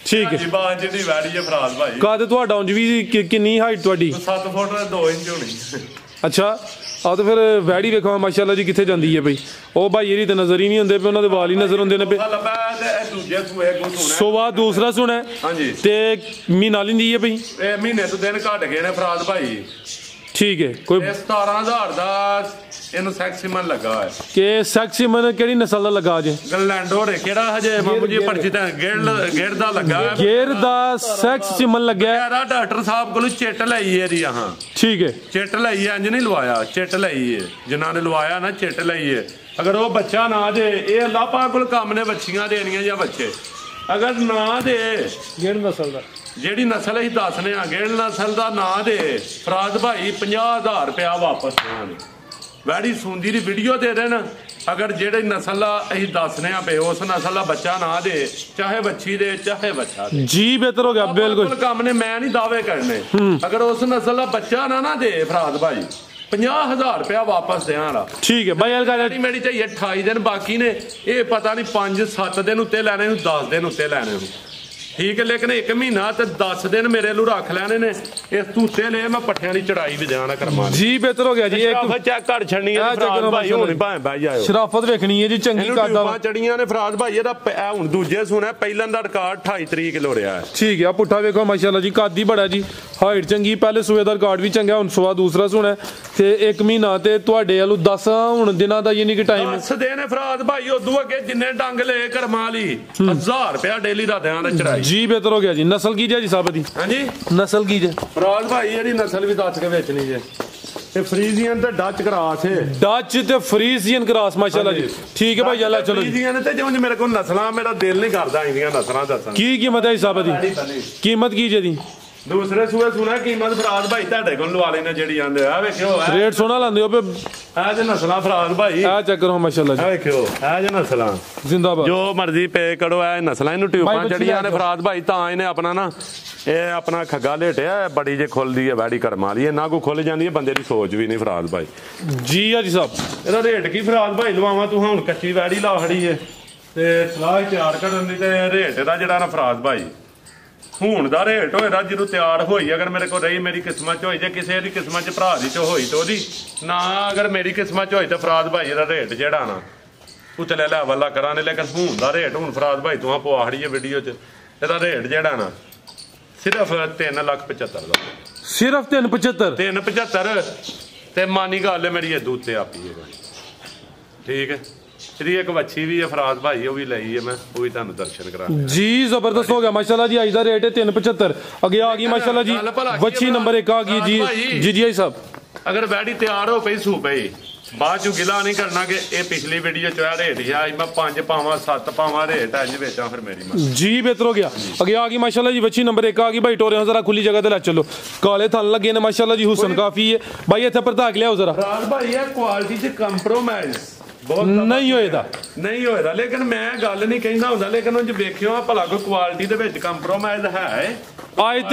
ਠੀਕ ਹੈ ਜੀਬਾਨ ਜਿਹਦੀ ਵੈੜੀ ਹੈ ਫਰਾਦ ਭਾਈ ਕੱਦ ਤੁਹਾਡਾ ਉਂਝ ਵੀ ਕਿੰਨੀ ਹਾਈਟ ਤੁਹਾਡੀ 7 ਫੁੱਟ 2 ਇੰਚ ਹੋਣੀ ਅੱਛਾ ਆ ਤਾਂ ਫਿਰ ਵੈੜੀ ਵੇਖੋ ਮਾਸ਼ਾਅੱਲਾ ਜੀ ਕਿੱਥੇ ਜਾਂਦੀ ਹੈ ਬਈ ਉਹ ਭਾਈ ਇਹਦੀ ਤਾਂ ਨਜ਼ਰ ਹੀ ਨਹੀਂ ਹੁੰਦੇ ਪਏ ਉਹਨਾਂ ਦੇ ਵਾਲ ਹੀ ਨਜ਼ਰ ਹੁੰਦੇ ਨੇ ਪਏ ਸੋਵਾ ਦੂਸਰਾ ਸੁਣਾ ਹਾਂਜੀ ਤੇ ਮਹੀਨਾ ਲਿੰਦੀ ਹੈ ਬਈ ਇਹ ਮਹੀਨੇ ਤੋਂ ਦਿਨ ਘਟ ਗਏ ਨੇ ਫਰਾਦ ਭਾਈ ਠੀਕ ਹੈ ਕੋਈ 17,000 ਦਾ ਇਹਨੂੰ ਸੈਕਸੀਮਨ ਲੱਗਾ ਹੈ ਕਿ ਸੈਕਸੀਮਨ ਕਿਹੜੀ ਨਸਲ ਦਾ ਲੱਗਾ ਜੇ ਗਲੈਂਡੋ ਰੇ ਕਿਹੜਾ ਹਜੇ ਮਾਮੂ ਜੀ ਪਰਚੀ ਤਾਂ ਗੇੜ ਦਾ ਲੱਗਾ ਹੈ ਗੇਰ ਦਾ ਸੈਕਸੀਮਨ ਲੱਗਿਆ ਯਾਰਾ ਡਾਕਟਰ ਸਾਹਿਬ ਕੋਲ ਚਿੱਟ ਲਈ ਹੈ ਜੀ ਹਾਂ ਠੀਕ ਹੈ ਚਿੱਟ ਲਈ ਹੈ ਇੰਜ ਨਹੀਂ ਲਵਾਇਆ ਚਿੱਟ ਲਈ ਹੈ ਜਿਨ੍ਹਾਂ ਨੇ ਲਵਾਇਆ ਨਾ ਚਿੱਟ ਲਈ ਹੈ ਅਗਰ ਉਹ ਬੱਚਾ ਨਾ ਦੇ ਇਹ ਅੱਲਾਹ ਪਾਕ ਕੋਲ ਕੰਮ ਨੇ ਬੱਚੀਆਂ ਦੇਣੀਆਂ ਜਾਂ ਬੱਚੇ ਅਗਰ ਨਾ ਦੇ ਗੇੜ ਨਸਲ ਦਾ ਜਿਹੜੀ ਨਸਲ ਅਸੀਂ ਦੱਸਨੇ ਆ ਗੇੜ ਨਸਲ ਦਾ ਨਾਂ ਦੇ ਫਰਾਦ ਭਾਈ 50,000 ਰੁਪਇਆ ਵਾਪਸ ਦੇਵਾਂਗੇ ਵੈੜੀ ਸੁੰਦੀ ਦੀ ਵੀਡੀਓ ਦੇ ਦੇਣ ਅਗਰ ਜਿਹੜੇ ਨਸਲ ਦਾ ਅਸੀਂ ਦੱਸਨੇ ਆ ਪਏ ਉਸ ਨਸਲ ਦਾ ਬੱਚਾ ਨਾ ਦੇ ਚਾਹੇ ਬੱਚੀ ਦੇ ਚਾਹੇ ਬੱਚਾ ਦੇ ਜੀ ਬਿਹਤਰ ਹੋ ਗਿਆ ਬਿਲਕੁਲ ਕੰਮ ਨੇ ਮੈਂ ਨਹੀਂ ਦਾਅਵੇ ਕਰਨੇ ਅਗਰ ਉਸ ਨਸਲ ਦਾ ਬੱਚਾ ਨਾ ਦੇ ਫਰਾਦ ਭਾਈ 50,000 ਰੁਪਇਆ ਵਾਪਸ ਦੇਣਾ ਠੀਕ ਹੈ ਭਾਈ ਅਲਗਾ ਮੇਰੀ ਚਾਹੀਏ 28 ਦਿਨ ਬਾਕੀ ਨੇ ਇਹ ਪਤਾ ਨਹੀਂ 5-7 ਦਿਨ ਉੱਤੇ ਲੈਣੇ ਨੂੰ 10 ਦਿਨ ਉੱਤੇ ਲੈਣੇ ਨੂੰ ਠੀਕ ਹੈ, ਲੇਕਿਨ 1 ਮਹੀਨਾ ਤੇ 10 ਦਿਨ ਮੇਰੇ ਨੂੰ ਰੱਖ ਲੈਣੇ ਨੇ। ਇਸ ਤੂਤੇ ਲੈ ਮੈਂ ਪੱਠਿਆਂ ਦੀ ਚੜਾਈ ਵੀ ਦੇਣਾ ਕਰਮਾ ਜੀ ਬਿਹਤਰ ਹੋ ਗਿਆ ਜੀ। ਇੱਕ ਚੈੱਕ ਕਰ ਛੱਡਣੀ ਹੈ ਫਰਾਦ ਭਾਈ, ਹੁਣ ਭਾਵੇਂ ਬਹਿ ਜਾਓ। ਸ਼ਰਾਫਤ ਵੇਖਣੀ ਹੈ ਜੀ, ਚੰਗੀ ਕਾਦਾ ਚੜੀਆਂ ਨੇ ਫਰਾਦ ਭਾਈ। ਇਹਦਾ ਹੁਣ ਦੂਜੇ ਸੁਣਾ, ਪਹਿਲਾਂ ਦਾ ਰਿਕਾਰਡ 28 ਤਰੀਕ ਕਿਲੋ ਰਿਹਾ ਹੈ। ਠੀਕ ਹੈ, ਪੁੱਠਾ ਵੇਖੋ ਮਾਸ਼ਾਅੱਲਾ ਜੀ, ਕਾਦੀ ਬੜਾ ਜੀ, ਹਾਈਟ ਚੰਗੀ, ਪਹਿਲੇ ਸੂਏ ਦਾ ਰਿਕਾਰਡ ਵੀ ਚੰਗਾ, ਹੁਣ ਸੂਆ ਦੂਸਰਾ ਸੁਣਾ ਤੇ 1 ਮਹੀਨਾ ਤੇ ਤੁਹਾਡੇ ਵੱਲੋਂ 10 ਹੁਣ ਦਿਨਾਂ ਦਾ ਯਾਨੀ ਕਿ ਟਾਈਮ 10 ਦਿਨ ਫਰਾਦ ਭਾਈ। ਉਦੋਂ ਅੱਗੇ ਜਿੰਨੇ ਡੰਗ ਲਏ ਕਰਮਾ ਲਈ 1000 ਰੁਪਇਆ ਡੇਲੀ ਦਾ ਦਿਆਂ ਦਾ ਚੜਾਈ ਜੀ। ਬਿਹਤਰ ਹੋ ਗਿਆ ਜੀ। ਨਸਲ ਕੀ ਜੇ ਜੀ ਸਾਹਿਬ ਦੀ? ਹਾਂਜੀ, ਨਸਲ ਕੀ ਜੇ ਫਰਾਦ ਭਾਈ? ਇਹਦੀ ਨਸਲ ਵੀ ਦੱਸ ਕੇ ਵੇਚਣੀ ਜੇ। ਤੇ ਫਰੀਜ਼ੀਅਨ ਤੇ ਡੱਚ ਕਰਾਸ ਹੈ। ਡੱਚ ਤੇ ਫਰੀਜ਼ੀਅਨ ਕਰਾਸ ਮਾਸ਼ਾਅੱਲਾ ਜੀ। ਠੀਕ ਹੈ ਭਾਈ, ਅੱਲਾ ਚਲੋ। ਫਰੀਜ਼ੀਅਨ ਤੇ ਜਿਵੇਂ ਮੇਰੇ ਕੋਲ ਨਸਲਾਂ, ਮੇਰਾ ਦਿਲ ਨਹੀਂ ਕਰਦਾ ਇੰਨੀਆਂ ਨਸਲਾਂ ਦੱਸਣ। ਕੀ ਕੀਮਤ ਹੈ ਸਾਹਿਬ ਦੀ? ਕੀਮਤ ਕੀ ਜੇ ਦੀ? ਦੂਸਰੇ ਸੂਏ ਸੁਣਾ ਕੀਮਤ ਫਰਾਦ ਭਾਈ ਤੁਹਾਡੇ ਕੋਲ ਲਵਾ ਲੈਣੇ ਜਿਹੜੀ ਆਂਦੇ ਆ। ਵੇਖਿਓ ਰੇਟ ਸੋਹਣਾ ਲਾਉਂਦੇ ਹੋ ਇਹ ਜੇ ਨਸਲਾਂ ਫਰਾਦ ਭਾਈ। ਆ ਚੱਕਰ ਹੋ ਮਾਸ਼ਾਅੱਲਾ ਜੀ। ਵੇਖਿਓ ਇਹ ਜੇ ਨਸਲਾਂ ਜ਼ਿੰਦਾਬਾਦ। ਜੋ ਮਰਜ਼ੀ ਪੇ ਕਰੋ, ਇਹ ਨਸਲਾਂ ਇਹਨੂੰ ਟਿਊਬਾਂ ਚੜੀਆਂ ਨੇ ਫਰਾਦ ਭਾਈ। ਤਾਂ ਇਹਨੇ ਆਪਣਾ ਨਾ ਇਹ ਆਪਣਾ ਖੱਗਾ ਲੇਟਿਆ, ਬੜੀ ਜੇ ਖੁੱਲਦੀ ਹੈ ਵੈੜੀ ਕਰਮ ਵਾਲੀ। ਨਾ ਕੋਈ ਖੁੱਲ ਜਾਂਦੀ ਹੈ, ਬੰਦੇ ਦੀ ਸੋਚ ਵੀ ਨਹੀਂ ਫਰਾਦ ਭਾਈ। ਜੀ ਆ ਜੀ ਸਾਹਿਬ। ਇਹਦਾ ਰੇਟ ਕੀ ਫਰਾਦ ਭਾਈ ਲਵਾਵਾਂ? ਤੂੰ ਹੁਣ ਕੱਚੀ ਵੈੜੀ ਲਾ ਖੜੀ ਹੈ ਤੇ ਸਲਾਹ ਤਿਆਰ ਕਰਨ ਦੀ, ਤੇ ਰੇਟ ਇਹਦਾ ਜਿਹੜਾ ਨਾ ਫਰਾਦ ਭਾਈ ਹੁਣ ਦਾ ਰੇਟ ਹੋਏਗਾ ਜਦੋਂ ਤਿਆਰ ਹੋਈ। ਅਗਰ ਮੇਰੇ ਕੋਲ ਰਹੀ, ਮੇਰੀ ਕਿਸਮਤ ਚ ਹੋਈ, ਜੇ ਕਿਸੇ ਦੀ ਕਿਸਮਤ ਚ ਭਰਾ ਦੀ ਚ ਹੋਈ ਤੇ ਉਹਦੀ ਨਾ, ਅਗਰ ਮੇਰੀ ਕਿਸਮਤ ਚ ਹੋਈ ਤਾਂ ਫਰਾਦ ਭਾਈ ਇਹਦਾ ਰੇਟ ਜਿਹੜਾ ਨਾ ਉਤਲੇ ਲੈਵਲ ਦਾ ਕਰਾਂਗੇ। ਲੇਕਿਨ ਹੁਣ ਦਾ ਰੇਟ ਹੁਣ ਫਰਾਦ ਭਾਈ ਤੂੰ ਪਵਾ ਖੜੀ ਹੈ ਵੀਡੀਓ ਚ, ਇਹਦਾ ਰੇਟ ਜਿਹੜਾ ਨਾ ਸਿਰਫ 3,75,000 ਦਾ। ਸਿਰਫ 3,75,000 ਤੇ ਮਾਨੀ ਗੱਲ ਹੈ ਮੇਰੀ, ਇਹ ਦੂਤ ਤੇ ਆਪੀ ਹੈ। ਠੀਕ ਹੈ, ਇਹਦੀ ਇੱਕ ਵੱਛੀ ਵੀ ਹੈ ਫਰਾਦ ਭਾਈ, ਉਹ ਵੀ ਲਈ ਹੈ ਮੈਂ, ਉਹ ਵੀ ਤੁਹਾਨੂੰ ਦਰਸ਼ਨ ਕਰਾ ਜੀ। ਜ਼ਬਰਦਸਤ ਹੋ ਗਿਆ ਮਾਸ਼ਾਅੱਲਾ ਜੀ। ਅੱਜ ਦਾ ਰੇਟ ਹੈ 3,75,000। ਅੱਗੇ ਆ ਗਈ ਮਾਸ਼ਾਅੱਲਾ ਜੀ ਵੱਛੀ ਨੰਬਰ 1 ਆ ਗਈ ਜੀ। ਜੀ ਜੀ ਸਾਹਿਬ, ਅਗਰ ਵੈੜੀ ਤਿਆਰ ਹੋ ਪਈ ਸੂ ਪਈ, ਬਾਅਦ ਚ ਗਿਲਾ ਨਹੀਂ ਕਰਨਾ ਕਿ ਇਹ ਪਿਛਲੀ ਵੀਡੀਓ ਚ ਆ ਰੇਟ ਆ, ਮੈਂ 5 ਪਾਵਾਂ 7 ਪਾਵਾਂ ਰੇਟ ਅੱਜ ਵੇਚਾਂ ਫਿਰ ਮੇਰੀ ਮਾਂ ਜੀ। ਬਿਹਤਰ ਹੋ ਗਿਆ। ਅੱਗੇ ਆ ਗਈ ਮਾਸ਼ਾਅੱਲਾ ਜੀ ਵੱਛੀ ਨੰਬਰ 1 ਆ ਗਈ ਭਾਈ। ਟੋਰੇ ਜ਼ਰਾ ਖੁੱਲੀ ਜਗ੍ਹਾ ਤੇ ਲੈ ਚਲੋ। ਕਾਲੇ ਥਣ ਲੱਗੇ ਨੇ ਮਾਸ਼ਾਅੱਲਾ ਜੀ, ਹੁਸਨ ਕਾਫੀ ਹੈ ਭਾਈ। ਇੱਥੇ ਪਰਤਾਕ ਲਿਆਓ ਜ਼ਰਾ। ਫਰਾਦ ਭਾਈ ਇਹ ਕੁਆਲਿਟੀ ਚ ਕੰਪਰੋਮਾਈਜ਼ ਬਹੁਤ ਨਹੀਂ ਹੋਏਦਾ, ਨਹੀਂ ਹੋਏਦਾ। ਲੇਕਿਨ ਮੈਂ ਗੱਲ ਨਹੀਂ ਕਹਿੰਦਾ ਹੁੰਦਾ, ਲੇਕਿਨ ਉਹ ਵੇਖਿਓ ਭਲਾ ਕੋਈ ਕੁਆਲਿਟੀ ਦੇ ਵਿੱਚ ਕੰਪਰੋਮਾਈਜ਼ ਹੈ? ਅੱਜ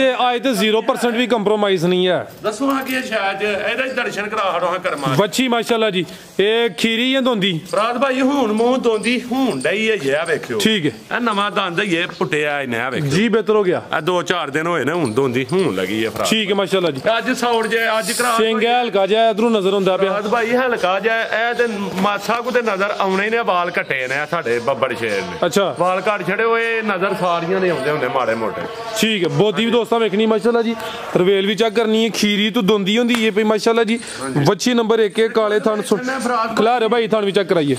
ਤੇ 0% ਵੀ ਕੰਪਰੋਮਾਈਜ਼ ਨਹੀਂ ਹੈ। ਦੱਸੋ ਹਾਂ ਕਿ ਸ਼ਾਇਦ ਇਹਦਾ ਹੀ ਦਰਸ਼ਨ ਕਰਾ ਹੜੋ ਹਾਂ ਕਰਮਾ ਵੱਛੀ ਮਾਸ਼ਾਅੱਲਾ ਜੀ। ਇਹ ਖੀਰੀ ਹੈ ਦੋਂਦੀ ਫਰਾਦ ਭਾਈ, ਹੁਣ ਮੂੰਹ ਦੋਂਦੀ ਹੁਣ ਡਈ ਹੈ ਇਹ ਵੇਖਿਓ। ਠੀਕ ਹੈ, ਇਹ ਨਵਾਂ ਦੰਦ ਇਹ ਪੁੱਟਿਆ ਇਹਨੇ ਵੇਖਿਓ ਜੀ। ਬਿਹਤਰ ਹੋ ਗਿਆ। ਇਹ 2-4 ਦਿਨ ਹੋਏ ਨੇ ਹੁਣ ਦੋਂਦੀ ਹੁਣ ਲੱਗੀ ਹੈ ਫਰਾਦ। ਠੀਕ ਹੈ ਮਾਸ਼ਾਅੱਲਾ ਜੀ। ਅੱਜ ਸੌੜ ਜੇ ਅੱਜ ਕਰਾ ਸਿੰਘ ਹਲਕਾ ਜਿਹਾ ਇਧਰੋਂ ਨਜ਼ਰ ਹੁੰਦਾ ਪਿਆ ਫਰਾਦ ਭਾਈ, ਹਲਕਾ ਜਿਹਾ ਇਹ ਤੇ ਮਾਸਾ ਕੋ ਤੇ ਨਜ਼ਰ ਆਉਣੇ ਨੇ। ਵਾਲ ਘਟੇ ਨੇ ਸਾਡੇ ਬੱਬੜ ਸ਼ੇਰ ਨੇ। ਅੱਛਾ, ਵਾਲ ਘਟ ਛੜੇ ਹੋਏ, ਨਜ਼ਰ ਸਾਰੀਆਂ ਨੇ ਆਉਂਦੇ ਹੁੰਦੇ ਮਾੜੇ ਮੋਟੇ। ਠੀਕ ਹੈ। ਬੋਦੀ ਵੀ ਦੋਸਤਾਂ ਵੇਖਣੀ ਮਾਸ਼ਾਅੱਲਾ ਜੀ। ਰਵੇਲ ਵੀ ਚੈੱਕ ਕਰਨੀ ਹੈ। ਖੀਰੀ ਤੋਂ ਦੋਂਦੀ ਹੁੰਦੀ ਹੈ ਪਈ ਮਾਸ਼ਾਅੱਲਾ ਜੀ। ਵੱਛੀ ਨੰਬਰ 1 ਕਾਲੇ ਥਣ ਖਿਲਾ ਰਹੇ ਭਾਈ। ਥਣ ਵੀ ਚੈੱਕ ਕਰਾਈਏ।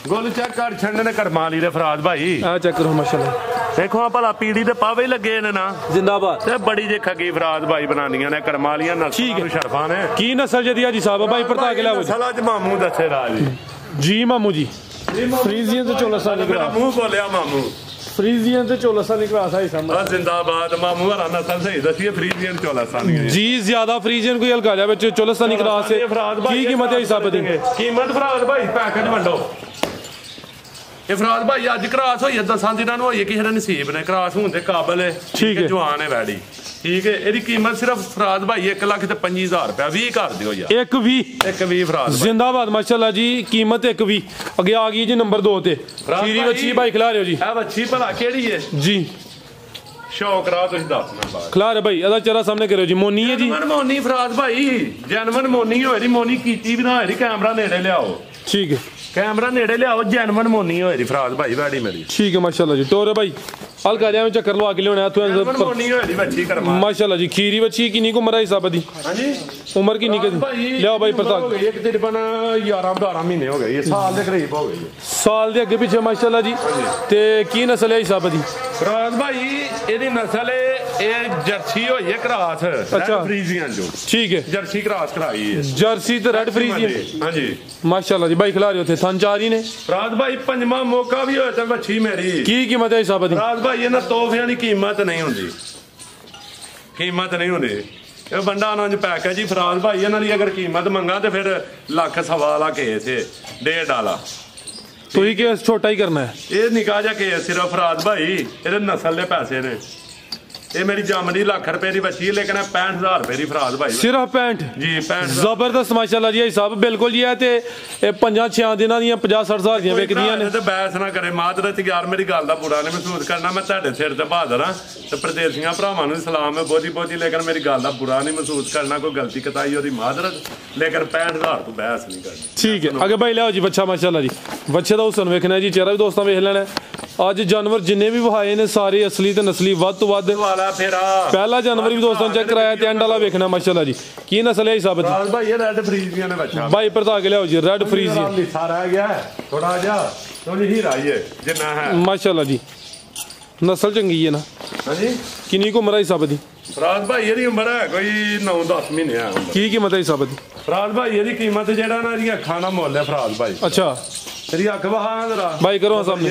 ਗੁੱਲ ਚੈੱਕ ਕਰ ਛੱਡਣੇ ਨੇ ਕਰਮਾਲੀ ਦੇ ਫਰਾਦ ਭਾਈ। ਆ ਚੈੱਕ ਕਰੋ ਮਾਸ਼ਾਅੱਲਾ। ਦੇਖੋ ਆ ਭਲਾ ਪੀੜੀ ਦੇ ਪਾਵੇ ਲੱਗੇ ਨੇ ਨਾ। ਜ਼ਿੰਦਾਬਾਦ। ਤੇ ਬੜੀ ਜੇ ਖੱਗੀ ਫਰਾਦ ਭਾਈ ਬਣਾਉਣੀਆਂ ਨੇ ਕਰਮਾਲੀਆਂ ਨਸਲਾਂ ਨੂੰ ਸ਼ਰਫਾਂ ਨੇ। ਕੀ ਨਸਲ ਜਦੀ ਆ ਜੀ ਸਾਹਿਬ ਭਾਈ? ਪਰਤਾ ਕੇ ਲਿਆਓ ਨਸਲ ਅੱਜ ਮਾਮੂ ਦੱਸੇ ਰਾਜ ਜੀ। ਮਾਮੂ ਜੀ ਫਰੀਜ਼ੀਅਨ ਤੇ ਚੋਲਸਾ ਮੇਰਾ ਮੂੰਹ ਬੋਲਿਆ ਮਾਮੂ। ਫਰੀਜ਼ੀਅਨ ਤੇ ਚੋਲਸਾ ਨਿਕਲਾ ਸਾਈ ਸਮਝ। ਜ਼ਿੰਦਾਬਾਦ ਮਾਮੂ ਹਰਾ ਨਸਲ ਸਹੀ ਦੱਸੀਏ। ਫਰੀਜ਼ੀਅਨ ਚੋਲਾਸਾਨੀ ਜੀ। ਜ਼ਿਆਦਾ ਫਰੀਜ਼ੀਅਨ ਕੋਈ ਹਲਕਾ ਜਾ ਵਿੱਚ ਚੋਲਸਤਾਨੀ ਕਰਾਸ ਹੈ। ਕੀ ਕੀਮਤ ਹੈ ਸਾਹਿਬ ਦੀ? ਕੀਮਤ ਫਰਾਦ ਭਾਈ ਪੈਕੇਜ ਵੰਡੋ। ਇਹ ਫਰਾਦ ਭਾਈ ਅੱਜ ਕਰਾਸ ਹੋਈ ਹੈ 10 ਦਿਨਾਂ ਨੂੰ ਹੋਈ ਹੈ, ਕਿਸੇ ਦਾ ਨਸੀਬ ਨੇ ਕਰਾਸ ਹੋਣ ਦੇ ਕਾਬਲ ਹੈ। ਠੀਕ ਹੈ, ਜਵਾਨ ਹੈ ਵੈੜੀ। ਠੀਕ ਹੈ, ਇਹਦੀ ਕੀਮਤ ਸਿਰਫ ਫਰਾਦ ਭਾਈ 1,25,000 ਰੁਪਇਆ। 20 ਕਰ ਦਿਓ ਯਾਰ। 1,20 ਫਰਾਦ ਜ਼ਿੰਦਾਬਾਦ ਮਾਸ਼ਾਅੱਲਾ ਜੀ। ਕੀਮਤ 1,20। ਅੱਗੇ ਆ ਗਈ ਜੀ ਨੰਬਰ 2 ਤੇ ਖੀਰੀ ਵੱਛੀ ਭਾਈ ਖਿਲਾ ਰਹੇ ਹੋ ਜੀ। ਇਹ ਵੱਛੀ ਭਲਾ ਕਿਹੜੀ ਹੈ ਜੀ? ਸ਼ੌਕ ਰਾ ਤੁਸੀਂ ਦੱਸਣਾ ਬਾਅਦ। ਖਿਲਾ ਰਹੇ ਭਾਈ। ਇਹਦਾ ਚਿਹਰਾ ਸਾਹਮਣੇ ਕਰਿਓ ਜੀ। ਮੋਨੀ ਹੈ ਜੀ। ਜਨਮਨ ਮੋਨੀ ਫਰਾਦ ਭਾਈ, ਜਨਮਨ ਮੋਨੀ ਹੋਏ ਦੀ। ਮੋਨੀ ਕੀਤੀ ਵੀ ਨਾ ਹੋਏ ਦੀ। ਕੈਮਰਾ ਨੇੜੇ ਲਿਆਓ। ਠੀਕ ਹੈ, ਕੈਮਰਾ ਨੇੜੇ ਲਿਆਓ। ਜਨਮਨ ਮੋਨੀ ਹੋਏ ਦੀ ਫਰਾਦ ਭਾਈ ਵੈੜੀ ਮੇਰੀ। ਠੀਕ ਹੈ ਮਾਸ਼ਾਅੱਲਾ ਜੀ। ਟੋਰੇ ਭਾਈ ਹਲਕਾ ਜਿਹਾ ਚੱਕਰ ਲਵਾ ਕੇ ਲਿਆਉਣਾ ਇੱਥੋਂ। ਮੋਨੀ ਹੋਏ ਦੀ ਵੱਛੀ ਕਰਮਾ ਮਾਸ਼ਾਅੱਲਾ ਜੀ। ਖੀਰੀ ਵੱਛੀ ਕਿੰਨੀ ਕੁ ਉਮਰ ਹੈ ਸਾਹਿਬ ਦੀ? ਹਾਂਜੀ, ਉਮਰ ਕਿੰਨੀ ਕੁ? ਲਿਆਓ ਭਾਈ ਪ੍ਰਤਾਪ। ਹੋ ਗਈ ਇੱਕ ਤਕਰੀਬਨ 11-12 ਮਹੀਨੇ ਹੋ ਗਏ। ਸਾਲ ਦੇ ਕਰੀਬ ਹੋ ਗਈ। ਸਾਲ ਦੇ ਅੱਗੇ ਪਿੱਛੇ ਮਾਸ਼ਾਅੱਲਾ ਜੀ। ਤੇ ਕੀ ਨਸਲ ਹੈ ਸਾਹਿਬ ਦੀ? ਫਰਾਦ ਭਾਈ ਇਹਦੀ ਨਸਲ ਇਹ ਜਰਸੀ ਹੋਈ ਹੈ ਕਰਾਸ। ਅੱਛਾ, ਫਰੀਜ਼ੀਅਨ ਜੋ। ਠੀਕ ਹੈ, ਜਰਸੀ ਕਰਾਸ ਕਰਾਈ ਹੈ। ਜਰਸੀ ਤੇ ਰੈਡ ਫਰੀਜ਼ੀਅਨ। ਹਾਂਜੀ ਮਾਸ਼ਾਅੱਲਾ ਜੀ। ਭਾਈ ਖਿਲਾ ਰਹੇ ਉੱਥੇ ਥਣ ਚਾਰ ਹੀ ਨੇ। ਫਰਾਦ ਭਾਈ ਪੰਜਵਾਂ ਮੌਕਾ ਵੀ ਹੋਇਆ ਤਾਂ ਵੱਛੀ ਮੇਰੀ। ਕੀ ਕੀਮਤ ਹੈ ਸਾਹਿਬ ਦੀ? ਫਰਾਦ ਭਾਈ ਇਹਨਾਂ ਤੋਹਫਿਆਂ ਦੀ ਕੀਮਤ ਨਹੀਂ ਹੁੰਦੀ। ਕੀਮਤ ਨਹੀਂ ਹੁੰਦੀ। ਇਹ ਬੰਦਾ ਉਹਨਾਂ ਚ ਪੈਕ ਹੈ ਜੀ ਫਰਾਦ ਭਾਈ। ਇਹਨਾਂ ਦੀ ਅਗਰ ਕੀਮਤ ਮੰਗਾ ਤੇ ਫਿਰ ਲੱਖ ਸਵਾ ਲੱਖ ਕੇਸ ਹੈ। 1.5 ਡਾਲਾ ਤੁਸੀਂ ਕੇਸ ਛੋਟਾ ਹੀ ਕਰਨਾ ਹੈ। ਇਹ ਨਿਕਾ ਜਾ ਕੇਸ ਸਿਰਫ ਫਰਾਦ ਭਾਈ। ਇਹਦੇ ਨਸਲ ਦੇ ਪੈਸੇ ਨੇ। ਇਹ ਮੇਰੀ ਜੰਮਦੀ ਲੱਖ ਰੁਪਏ ਦੀ ਬੱਚੀ ਲੇਕਿਨ 65000 ਰੁਪਏ ਦੀ ਫਰਾਦ ਭਾਈ ਸਿਰਫ 65 ਜੀ 65 ਜ਼ਬਰਦਸਤ ਮਾਸ਼ਾਅੱਲਾ ਜੀ ਸਾਹਿਬ ਬਿਲਕੁਲ ਜੀ ਹੈ ਤੇ ਇਹ 5-6 ਦਿਨਾਂ ਦੀਆਂ 50-60 ਹਜ਼ਾਰ ਦੀਆਂ ਵਿਕਦੀਆਂ ਨੇ ਤੇ ਬੈਸ ਨਾ ਕਰੇ ਮਾਦਰਤ ਯਾਰ ਮੇਰੀ ਗੱਲ ਦਾ ਬੁਰਾ ਨਹੀਂ ਮਹਿਸੂਸ ਕਰਨਾ ਮੈਂ ਤੁਹਾਡੇ ਸਿਰ ਤੇ ਬਹਾਦਰ ਹਾਂ ਤੇ ਪ੍ਰਦੇਸੀਆਂ ਭਰਾਵਾਂ ਨੂੰ ਸਲਾਮ ਹੈ ਬਹੁਤੀ ਲੇਕਿਨ ਮੇਰੀ ਗੱਲ ਦਾ ਬੁਰਾ ਨਹੀਂ ਮਹਿਸੂਸ ਕਰਨਾ ਕੋਈ ਗਲਤੀ ਕਤਾਈ ਉਹਦੀ ਮਾਦਰਤ ਲੇਕਿਨ 65000 ਤੋਂ ਬੈਸ ਨਹੀਂ ਕਰਨੀ ਠੀਕ ਹੈ ਅੱਗੇ ਭਾਈ ਲਿਆਓ ਜੀ ਬੱਚਾ ਮਾਸ਼ਾਅੱਲਾ ਜੀ ਬੱਚੇ ਦਾ ਹੁਸਨ ਵੇਖਣਾ ਜੀ ਚਿਹਰਾ ਵੀ ਦੋਸਤਾਂ ਵੇਖ ਲੈਣਾ ਅੱਜ ਜਾਨਵਰ ਜਿੰਨੇ ਵੀ ਵਹਾਏ ਨੇ ਸਾਰੇ ਅਸਲੀ ਤੇ ਨਸਲੀ ਵੱਧ ਤੋਂ ਵੱਧ ਵਾਲਾ ਫੇਰਾ ਪਹਿਲਾ ਜਾਨਵਰ ਵੀ ਦੋਸਤਾਂ ਚੈੱਕ ਕਰਾਇਆ ਤੇ ਐਂਡ ਵਾਲਾ ਵੇਖਣਾ ਮਾਸ਼ਾਅੱਲਾ ਜੀ ਕੀ ਨਸਲ ਹੈ ਜੀ ਸਾਬਤ ਰਾਜ ਭਾਈ ਇਹ ਰੈੱਡ ਫਰੀਜ਼ੀਆਂ ਨੇ ਬੱਚਾ ਭਾਈ ਪਰਤਾ ਕੇ ਲਿਆਓ ਜੀ ਰੈੱਡ ਫਰੀਜ਼ੀਅਨ ਸਾਰਾ ਆ ਗਿਆ ਥੋੜਾ ਜਿਹਾ ਥੋੜੀ ਹੀਰਾ ਹੀ ਹੈ ਜਿੰਨਾ ਹੈ ਮਾਸ਼ਾਅੱਲਾ ਜੀ ਨਸਲ ਚੰਗੀ ਹੈ ਨਾ ਹਾਂਜੀ ਕਿੰਨੀ ਕੁ ਉਮਰ ਹੈ ਜੀ ਸਾਬਤ ਦੀ ਫਰਾਜ਼ ਭਾਈ ਇਹਦੀ ਉਮਰ ਹੈ ਕੋਈ 9-10 ਮਹੀਨੇ ਆ ਕੀ ਕੀਮਤ ਹੈ ਜੀ ਸਾਬਤ ਦੀ ਫਰਾਜ਼ ਭਾਈ ਇਹਦੀ ਕੀਮਤ ਜਿਹੜਾ ਨਾ ਇਹਦੀਆਂ ਅੱਖਾਂ ਦਾ ਮੁੱਲ ਹੈ ਫਰਾਜ਼ ਭਾਈ ਅੱਛਾ ਤੇਰੀ ਅੱਖ ਵਹਾ ਜਰਾ ਭਾਈ ਕਰੋ ਸਾਹਮਣੇ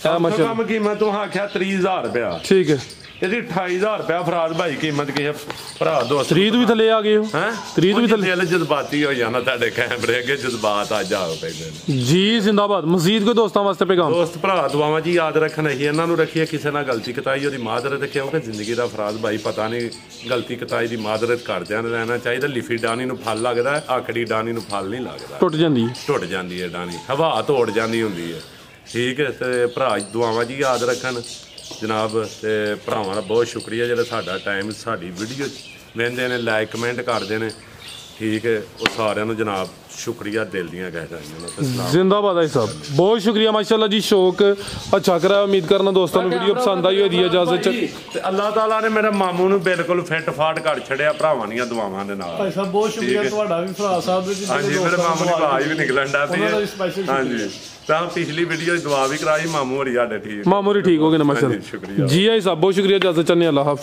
ਮਾਸ਼ਾਅੱਲਾ ਕੰਮ ਕੀਮਤ ਤੂੰ ਆਖਿਆ 30000 ਰੁਪਇਆ ਠੀਕ ਹੈ ਇਹਦੀ 28000 ਰੁਪਇਆ ਫਰਾਜ਼ ਭਾਈ ਕੀਮਤ ਕੀ ਹੈ ਭਰਾ ਦੋਸਤ ਤਰੀਦ ਵੀ ਥੱਲੇ ਆ ਗਏ ਹੋ ਹੈ ਤਰੀਦ ਵੀ ਥੱਲੇ ਦਿਲ ਜਜ਼ਬਾਤੀ ਹੋ ਜਾਣਾ ਤੁਹਾਡੇ ਕੈਮਰੇ ਅੱਗੇ ਜਜ਼ਬਾਤ ਆ ਜਾਓ ਪੈਂਦੇ ਨੇ ਜੀ ਜ਼ਿੰਦਾਬਾਦ ਮਜ਼ੀਦ ਕੋ ਦੋਸਤਾਂ ਵਾਸਤੇ ਪੈਗਾਮ ਦੋਸਤ ਭਰਾ ਦੁਆਵਾਂ ਜੀ ਯਾਦ ਰੱਖਣ ਅਸੀਂ ਇਹਨਾਂ ਨੂੰ ਰੱਖੀਏ ਕਿਸੇ ਨਾਲ ਗਲਤੀ ਕਤਾਈ ਉਹਦੀ ਮਾਦਰਤ ਕਿਉਂਕਿ ਜ਼ਿੰਦਗੀ ਦਾ ਫਰਾਜ਼ ਭਾਈ ਪਤਾ ਨਹੀਂ ਗਲਤੀ ਕਤਾਈ ਦੀ ਮਾਦਰਤ ਕਰਦਿਆਂ ਨੂੰ ਰਹਿਣਾ ਚਾਹੀਦਾ ਲਿਫੀ ਡਾਣੀ ਨੂੰ ਫਲ ਲੱਗਦਾ ਆਕੜੀ ਡਾਣੀ ਨੂੰ ਫਲ ਨਹੀਂ ਲੱਗਦਾ ਟੁੱਟ ਜਾਂਦੀ ਹੈ ਟੁੱਟ ਜਾਂਦੀ ਹੈ ਡਾਣੀ ਹਵਾ ਤੋੜ ਜਾਂਦੀ ਹੁੰਦੀ ਹੈ ਠੀਕ ਹੈ ਤੇ ਭਰਾ ਦੁਆਵਾਂ ਜੀ ਯਾਦ ਰੱਖਣ ਜਨਾਬ ਤੇ ਭਰਾਵਾਂ ਦਾ ਬਹੁਤ ਸ਼ੁਕਰੀਆ ਜਿਹੜਾ ਸਾਡਾ ਟਾਈਮ ਸਾਡੀ ਵੀਡੀਓ ਵੇਖਦੇ ਨੇ ਲਾਈਕ ਕਮੈਂਟ ਕਰਦੇ ਨੇ ਠੀਕ ਹੈ ਉਹ ਸਾਰਿਆਂ ਨੂੰ ਜਨਾਬ ਸ਼ੁਕਰੀਆ ਦਿਲ ਦੀਆਂ ਕਹਿ ਰਹੇ ਜ਼ਿੰਦਾਬਾਦ ਹੈ ਸਾਹਿਬ ਬਹੁਤ ਸ਼ੁਕਰੀਆ ਮਾਸ਼ਾਅੱਲਾ ਜੀ ਸ਼ੌਕ ਅੱਛਾ ਕਰਾ ਉਮੀਦ ਕਰਨਾ ਦੋਸਤਾਂ ਨੂੰ ਵੀਡੀਓ ਪਸੰਦ ਆਈ ਹੋਈ ਇਜਾਜ਼ਤ ਚ ਤੇ ਅੱਲਾਹ ਤਾਲਾ ਨੇ ਮੇਰੇ ਮਾਮੂ ਨੂੰ ਬਿਲਕੁਲ ਫਿੱਟ ਫਾਟ ਕਰ ਛੜਿਆ ਭਰਾਵਾਂ ਦੀਆਂ ਦੁਆਵਾਂ ਦੇ ਨਾਲ ਭਾਈ ਸਾਹਿਬ ਬਹੁਤ ਸ਼ੁਕਰੀਆ ਤੁਹਾਡਾ ਵੀ ਭਰਾ ਸਾਹਿਬ ਦੇ ਹਾਂਜੀ ਮੇਰੇ ਮਾਮੂ ਦੀ ਆਵਾਜ਼ ਵੀ ਨਿਕਲਣ ਦਾ ਪਈ ਹਾਂਜੀ ਤਾਂ ਪਿਛਲੀ ਵੀਡੀਓ ਦੁਆ ਵੀ ਕਰਾਈ ਮਾਮੂ ਹੋਰੀ ਸਾਡੇ ਠੀਕ ਮਾਮੂਰੀ ਠੀਕ ਹੋ ਗਏ ਨਾ ਮਾਸ਼ਾਅੱਲਾ ਸ਼ੁਕਰੀਆ ਜੀ ਆਈ ਸਾਹਿਬ ਬਹੁਤ ਸ਼ੁਕਰੀਆ ਇਜਾਜ਼ਤ ਚਾਹੁੰਦੇ ਅੱਲਾਹ ਹਾਫਿਜ਼